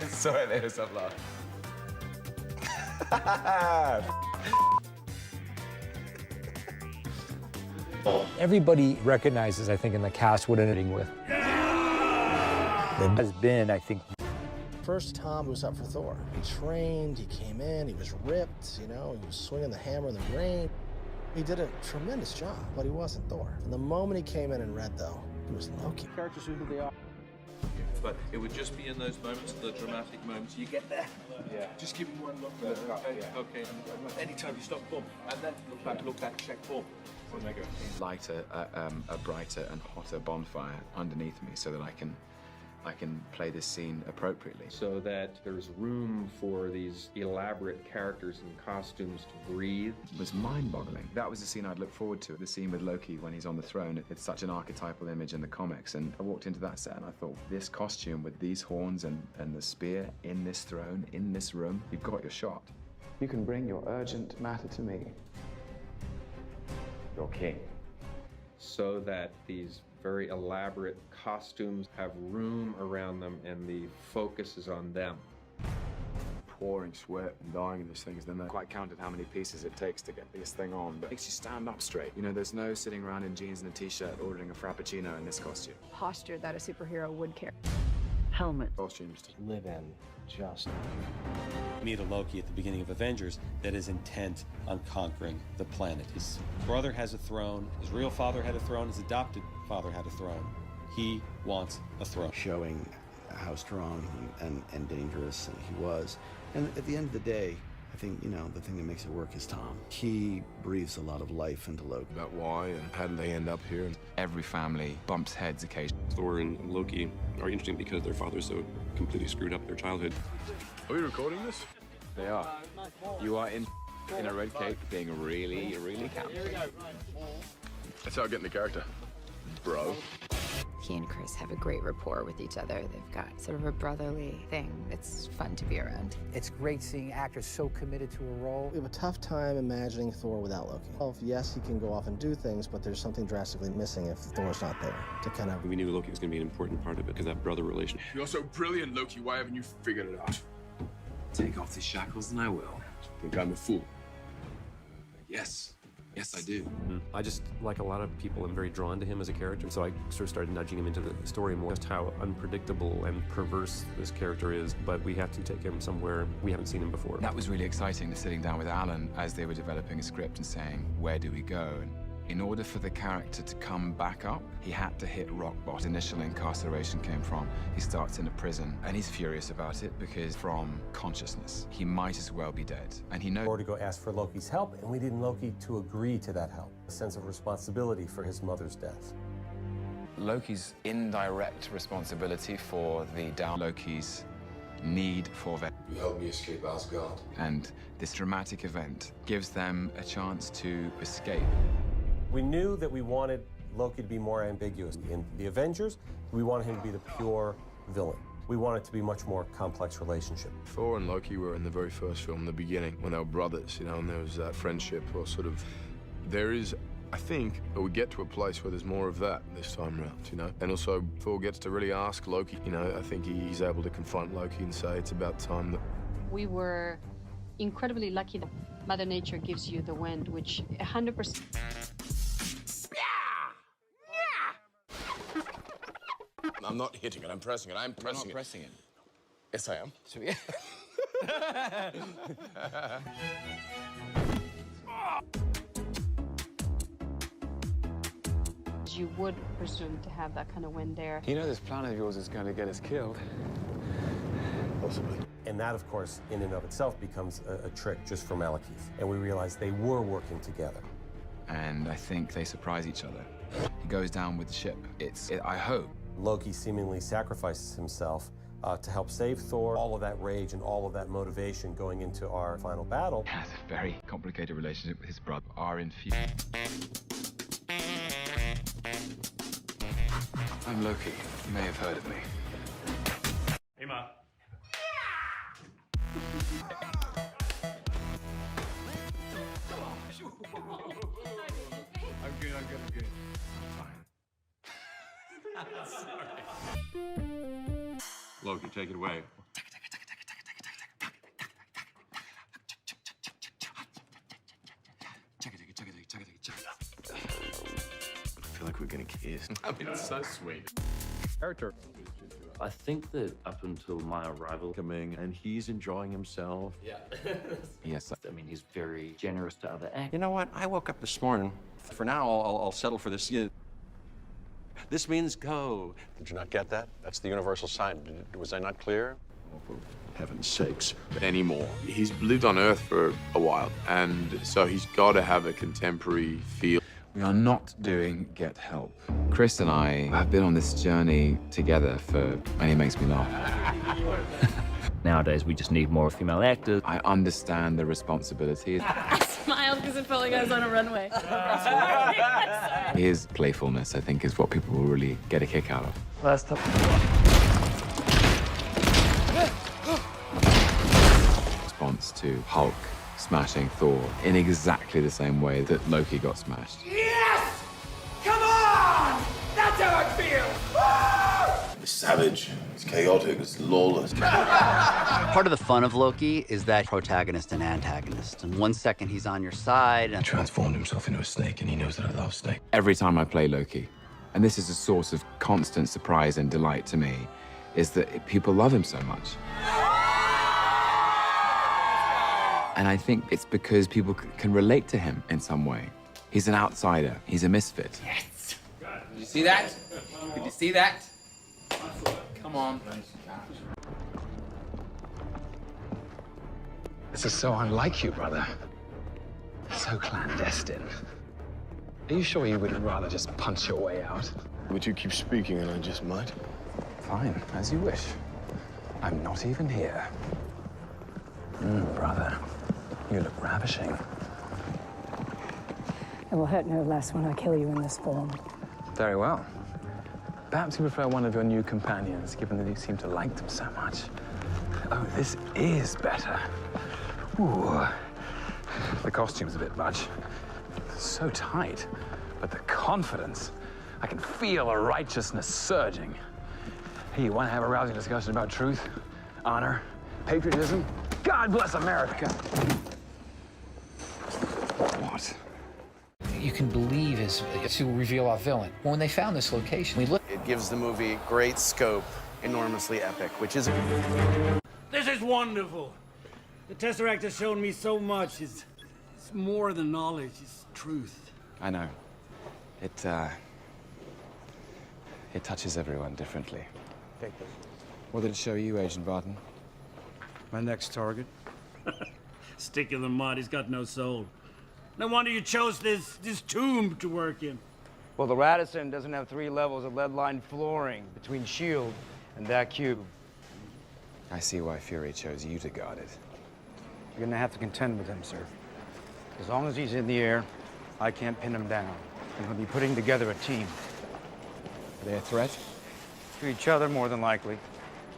Sorry, there was some laugh. Everybody recognizes, I think, in the cast what it ending with. It has been, I think. First, Tom was up for Thor. He trained, he came in, he was ripped, you know, he was swinging the hammer in the rain. He did a tremendous job, but he wasn't Thor. And the moment he came in and read, though, he was Loki. Characters who they are. But it would just be in those moments, the dramatic moments, you get there. Yeah. Just give me one look there. Okay. Anytime you stop, boom. And then look back, check, boom. Light a brighter and hotter bonfire underneath me so that I can play this scene appropriately. So that there's room for these elaborate characters and costumes to breathe. It was mind-boggling. That was the scene I'd look forward to, the scene with Loki when he's on the throne. It's such an archetypal image in the comics, and I walked into that set and I thought, this costume with these horns and the spear in this throne, in this room, you've got your shot. You can bring your urgent matter to me. You're king. So that these very elaborate costumes have room around them and the focus is on them. Pouring sweat and dying in these things, then they quite counted how many pieces it takes to get this thing on, but it makes you stand up straight. You know, there's no sitting around in jeans and a t-shirt ordering a frappuccino in this costume. Posture that a superhero would carry. Helmet. Costumes to Live in, just. Meet a Loki at the beginning of Avengers that is intent on conquering the planet. His brother has a throne, his real father had a throne, his adopted father had a throne. He wants a throne. Showing how strong and dangerous he was. And at the end of the day, I think, you know, the thing that makes it work is Tom. He breathes a lot of life into Loki. about why and how did they end up here. Every family bumps heads occasionally. Thor and Loki are interesting because their fathers so completely screwed up their childhood. Are we recording this? They are. You are in a red cape being really, really camp. That's how I get into character, bro. He and Chris have a great rapport with each other. They've got sort of a brotherly thing. It's fun to be around. It's great seeing actors so committed to a role. We have a tough time imagining Thor without Loki. Well, yes, he can go off and do things, but there's something drastically missing if Thor's not there to kind of... We knew Loki was going to be an important part of it because that brother relation. You're so brilliant, Loki. Why haven't you figured it out? Take off these shackles and I will. Think I'm a fool. Yes. Yes, I do. I just, like a lot of people, am very drawn to him as a character, so I sort of started nudging him into the story more, just how unpredictable and perverse this character is, but we have to take him somewhere we haven't seen him before. That was really exciting, sitting down with Alan as they were developing a script and saying, where do we go? And in order for the character to come back up, he had to hit rock bottom. Initial incarceration came from, he starts in a prison, and he's furious about it because from consciousness, he might as well be dead. And he knows... Or to go ask for Loki's help, and we needed Loki to agree to that help. A sense of responsibility for his mother's death. Loki's indirect responsibility for the down... Loki's need for... You helped me escape Asgard. And this dramatic event gives them a chance to escape. We knew that we wanted Loki to be more ambiguous. In the Avengers, we wanted him to be the pure villain. We wanted it to be a much more complex relationship. Thor and Loki were in the very first film, the beginning, when they were brothers, you know, and there was that friendship, or sort of... There is, I think, we get to a place where there's more of that this time around, you know? And also, Thor gets to really ask Loki, you know, I think he's able to confront Loki and say it's about time that... We were incredibly lucky that Mother Nature gives you the wind, which 100%... I'm not hitting it, I'm pressing it, I'm pressing it. You're not pressing it. Yes, I am. So, yeah. You would presume to have that kind of wind there. You know this plan of yours is going to get us killed. Possibly. And that, of course, in and of itself becomes a trick just for Malekith. And we realized they were working together. And I think they surprise each other. He goes down with the ship. I hope. Loki seemingly sacrifices himself to help save Thor. All of that rage and all of that motivation going into our final battle. He has a very complicated relationship with his brother. Are infused. I'm Loki. You may have heard of me. Hey, Ma. I'm good. Loki, take it away. this. I mean, it's so sweet. Character. I think that up until my arrival, Coming, and he's enjoying himself. yeah. Yes. I mean, he's very generous to other actors. You know what? I woke up this morning. For now, I'll settle for this. This means go. Did you not get that? That's the universal sign. Was I not clear? Oh, for heaven's sakes. Anymore. He's lived on Earth for a while, and so he's got to have a contemporary feel. We are not doing Get Help. Chris and I have been on this journey together and he makes me laugh. Nowadays, we just need more female actors. I understand the responsibility. I smiled because it felt like I was on a runway. His playfulness, I think, is what people will really get a kick out of. Last time. Response to Hulk smashing Thor in exactly the same way that Loki got smashed. Yes! Come on! That's how I feel! It's savage, it's chaotic, it's lawless. Part of the fun of Loki is that protagonist and antagonist. And 1 second he's on your side. He transformed himself into a snake, and he knows that I love snake. Every time I play Loki, and this is a source of constant surprise and delight to me, is that people love him so much. And I think it's because people can relate to him in some way. He's an outsider. He's a misfit. Yes! Did you see that? Did you see that? Come on. This is so unlike you, brother. So clandestine. Are you sure you wouldn't rather just punch your way out? Would you keep speaking and I just might? Fine, as you wish. I'm not even here. Brother, you look ravishing. It will hurt no less when I kill you in this form. Very well. Perhaps you prefer one of your new companions, given that you seem to like them so much. Oh, this is better. Ooh. The costume's a bit much. So tight, but the confidence. I can feel a righteousness surging. Hey, you want to have a rousing discussion about truth, honor, patriotism? God bless America! What? You can believe is to reveal our villain. When they found this location, we looked. It gives the movie great scope, enormously epic, which is... This is wonderful. The Tesseract has shown me so much. It's more than knowledge, it's truth. I know. It touches everyone differently. Take this. What did it show you, Agent Barton? My next target? Stick in the mud, he's got no soul. No wonder you chose this tomb to work in. Well, the Radisson doesn't have 3 levels of lead-lined flooring between S.H.I.E.L.D. and that cube. I see why Fury chose you to guard it. You're gonna have to contend with him, sir. As long as he's in the air, I can't pin him down. And we'll be putting together a team. Are they a threat? To each other, more than likely.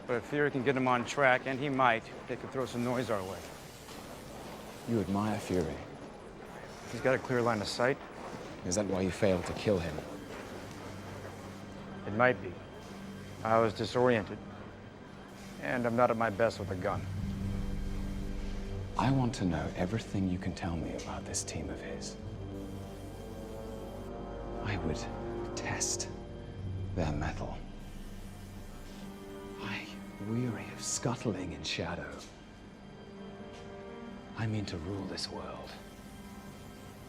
But if Fury can get him on track, and he might, they could throw some noise our way. You admire Fury. He's got a clear line of sight. Is that why you failed to kill him? It might be. I was disoriented. And I'm not at my best with a gun. I want to know everything you can tell me about this team of his. I would test their mettle. I weary of scuttling in shadow. I mean to rule this world,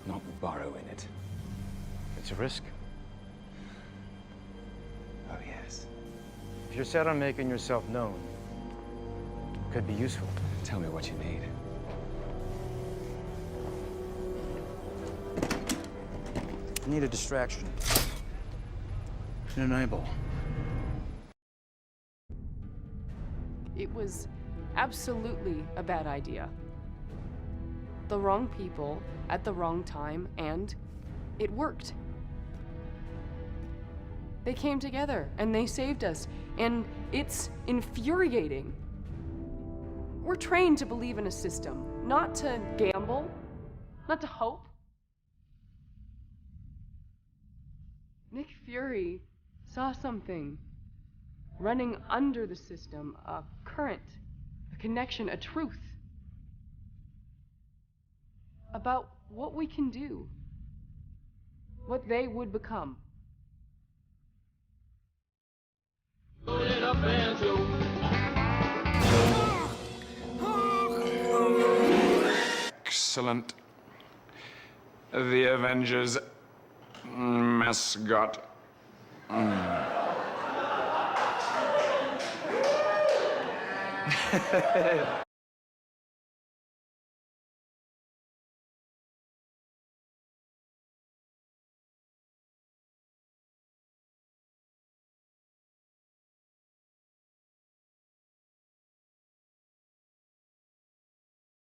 not burrow in it. It's a risk. Oh, yes. If you're set on making yourself known, it could be useful. Tell me what you need. I need a distraction. An enable. It was absolutely a bad idea. The wrong people at the wrong time, and it worked. They came together and they saved us, and it's infuriating. We're trained to believe in a system, not to gamble, not to hope. Nick Fury saw something running under the system, a current, a connection, a truth about what we can do, what they would become. Excellent. The Avengers mascot.